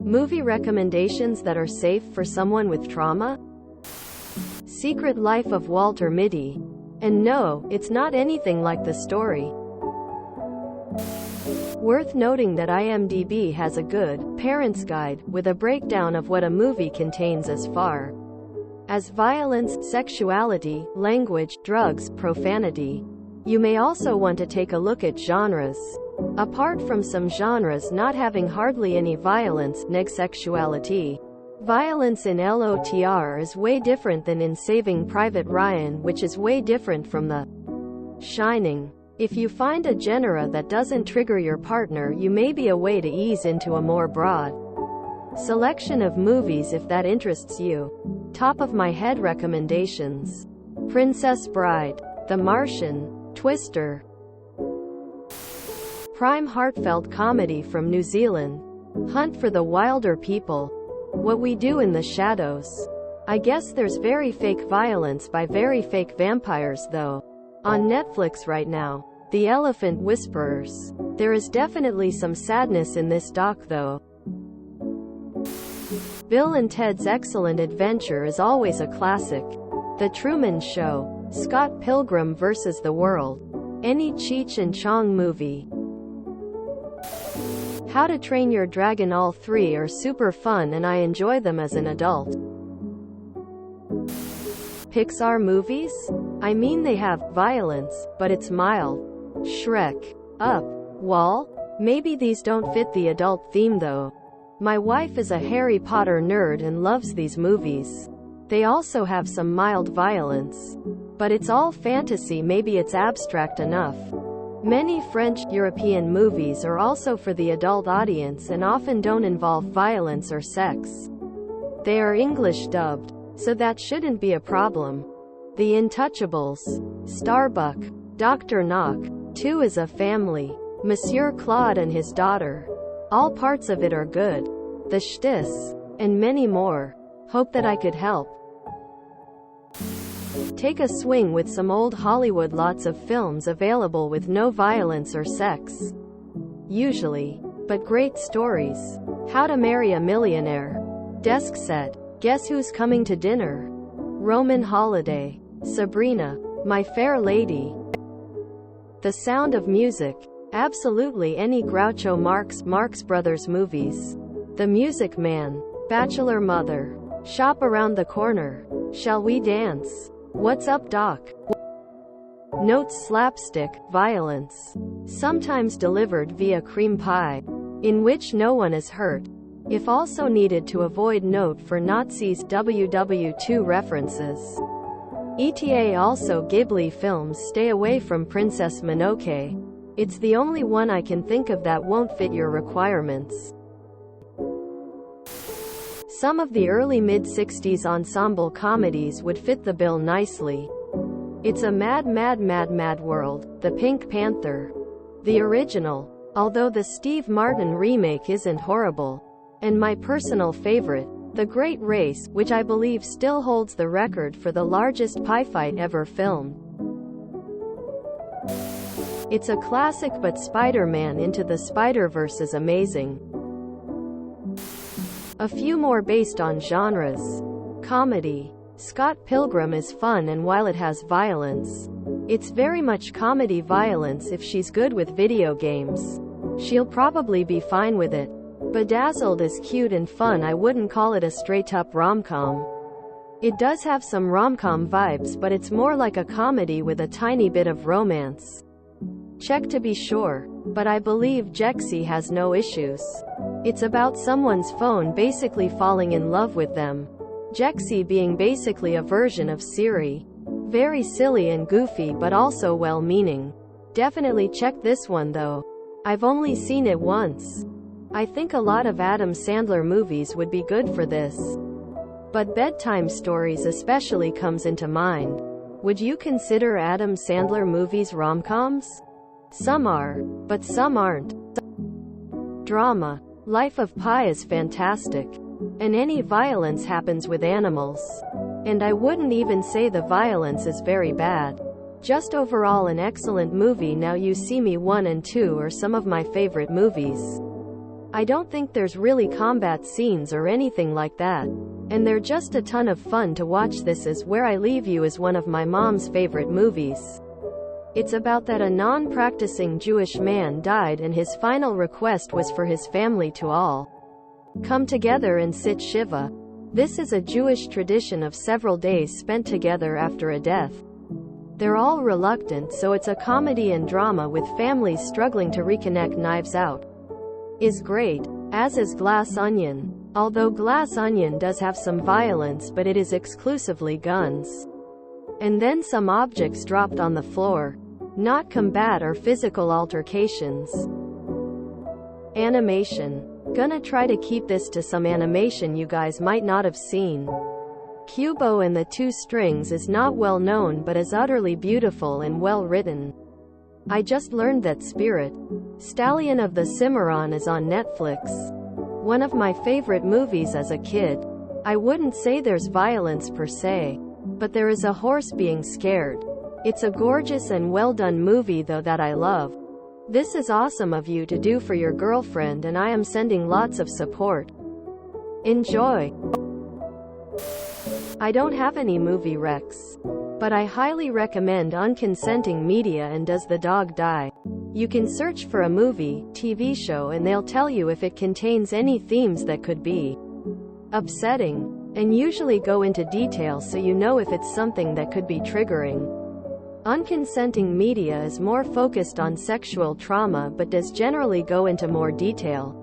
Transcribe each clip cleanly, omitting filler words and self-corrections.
Movie recommendations that are safe for someone with trauma? Secret Life of Walter Mitty. And no, it's not anything like the story. Worth noting that IMDb has a good parent's guide with a breakdown of what a movie contains as far as violence, sexuality, language, drugs, profanity. You may also want to take a look at genres. Apart from some genres not having hardly any violence, sexuality, violence in LOTR is way different than in Saving Private Ryan, which is way different from The Shining. If you find a genre that doesn't trigger your partner, you may be a way to ease into a more broad selection of movies if that interests you. Top of my head recommendations: Princess Bride, The Martian, Twister. Prime heartfelt comedy from New Zealand, Hunt for the Wilder People, What We Do in the Shadows. I guess there's very fake violence by very fake vampires though. On Netflix right now, The Elephant Whisperers. There is definitely some sadness in this doc though. Bill and Ted's Excellent Adventure is always a classic. The Truman Show, Scott Pilgrim vs. the World, any Cheech and Chong movie. How to Train Your Dragon. All three are super fun and I enjoy them as an adult. Pixar movies? I mean, they have violence, but it's mild. Shrek, Up, Wall? Maybe these don't fit the adult theme though. My wife is a Harry Potter nerd and loves these movies. They also have some mild violence. But it's all fantasy, maybe it's abstract enough. Many French, European movies are also for the adult audience and often don't involve violence or sex. They are English dubbed, so that shouldn't be a problem. The Intouchables, Starbuck, Dr. Knock, Two is a Family, Monsieur Claude and His Daughter. All parts of it are good. The Shtiss, and many more. Hope that I could help. Take a swing with some old Hollywood. Lots of films available with no violence or sex. Usually. But great stories. How to Marry a Millionaire, Desk Set, Guess Who's Coming to Dinner, Roman Holiday, Sabrina, My Fair Lady, The Sound of Music. Absolutely any Groucho Marx Brothers movies. The Music Man, Bachelor Mother, Shop Around the Corner, Shall We Dance, What's Up Doc? Notes slapstick, violence. Sometimes delivered via cream pie, in which no one is hurt. If also needed to avoid note for Nazis. WW2 references. ETA. Also Ghibli films. Stay away from Princess Mononoke. It's the only one I can think of that won't fit your requirements. Some of the early mid-60s ensemble comedies would fit the bill nicely. It's a Mad World, The Pink Panther, the original, although the Steve Martin remake isn't horrible, and my personal favorite, The Great Race, which I believe still holds the record for the largest pie fight ever filmed. It's a classic, but Spider-Man Into the Spider-Verse is amazing. A few more based on genres. Comedy. Scott Pilgrim is fun, and while it has violence, it's very much comedy violence. If she's good with video games, she'll probably be fine with it. Bedazzled is cute and fun. I wouldn't call it a straight-up rom-com. It does have some rom-com vibes, but it's more like a comedy with a tiny bit of romance. Check to be sure. But I believe Jexy has no issues. It's about someone's phone basically falling in love with them. Jexy being basically a version of Siri. Very silly and goofy, but also well-meaning. Definitely check this one though. I've only seen it once. I think a lot of Adam Sandler movies would be good for this. But Bedtime Stories especially comes into mind. Would you consider Adam Sandler movies rom-coms? Some are, but some aren't. Drama. Life of Pi is fantastic. And any violence happens with animals. And I wouldn't even say the violence is very bad. Just overall an excellent movie. Now You See Me 1 and 2 are some of my favorite movies. I don't think there's really combat scenes or anything like that. And they're just a ton of fun to watch. This Is Where I Leave You is one of my mom's favorite movies. It's about that a non-practicing Jewish man died and his final request was for his family to all come together and sit Shiva. This is a Jewish tradition of several days spent together after a death. They're all reluctant, so it's a comedy and drama with families struggling to reconnect. Knives Out is great, as is Glass Onion. Although Glass Onion does have some violence, but it is exclusively guns. And then some objects dropped on the floor. Not combat or physical altercations. Animation. Gonna try to keep this to some animation you guys might not have seen. Kubo and the Two Strings is not well known but is utterly beautiful and well written. I just learned that Spirit, Stallion of the Cimarron is on Netflix. One of my favorite movies as a kid. I wouldn't say there's violence per se, but there is a horse being scared. It's a gorgeous and well done movie though that I love. This is awesome of you to do for your girlfriend and I am sending lots of support. Enjoy. I don't have any movie recs, but I highly recommend Unconsenting Media and Does the Dog Die? You can search for a movie, TV show and they'll tell you if it contains any themes that could be upsetting, and usually go into detail so you know if it's something that could be triggering. Unconsenting Media is more focused on sexual trauma but does generally go into more detail.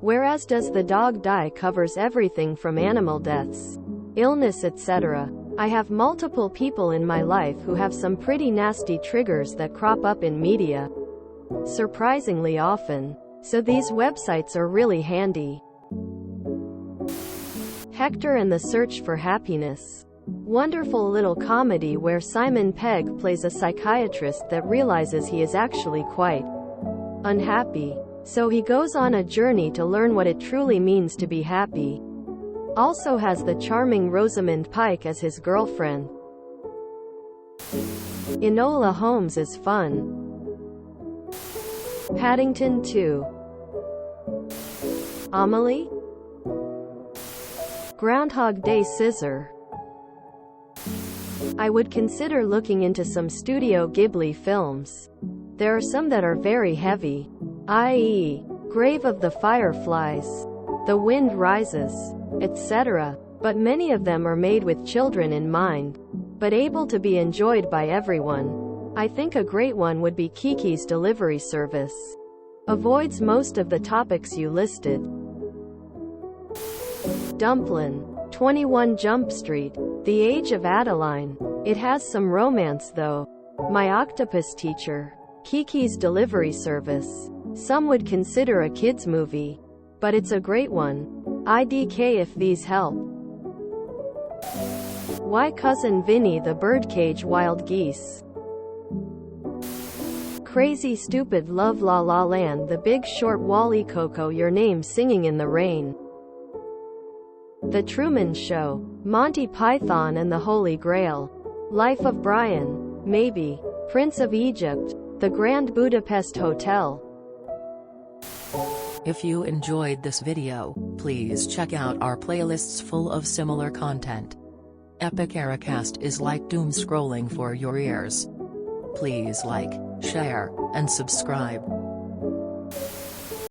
Whereas Does the Dog Die covers everything from animal deaths, illness, etc. I have multiple people in my life who have some pretty nasty triggers that crop up in media, surprisingly often. So these websites are really handy. Hector and the Search for Happiness. Wonderful little comedy where Simon Pegg plays a psychiatrist that realizes he is actually quite unhappy. So he goes on a journey to learn what it truly means to be happy. Also has the charming Rosamund Pike as his girlfriend. Enola Holmes is fun. Paddington 2. Amelie? Groundhog Day. Scissor. I would consider looking into some Studio Ghibli films. There are some that are very heavy, i.e., Grave of the Fireflies, The Wind Rises, etc. But many of them are made with children in mind, but able to be enjoyed by everyone. I think a great one would be Kiki's Delivery Service. Avoids most of the topics you listed. Dumplin'. 21 Jump Street. The Age of Adeline. It has some romance though. My Octopus Teacher. Kiki's Delivery Service. Some would consider a kids movie, but it's a great one. IDK if these help. Why Cousin Vinny the Birdcage. Wild Geese. Crazy Stupid Love. La La Land. The Big Short. Wall-E. Coco. Your Name. Singing in the Rain. The Truman Show. Monty Python and the Holy Grail. Life of Brian. Maybe. Prince of Egypt. The Grand Budapest Hotel. If you enjoyed this video, please check out our playlists full of similar content. Epic Ericast is like doom scrolling for your ears. Please like, share, and subscribe.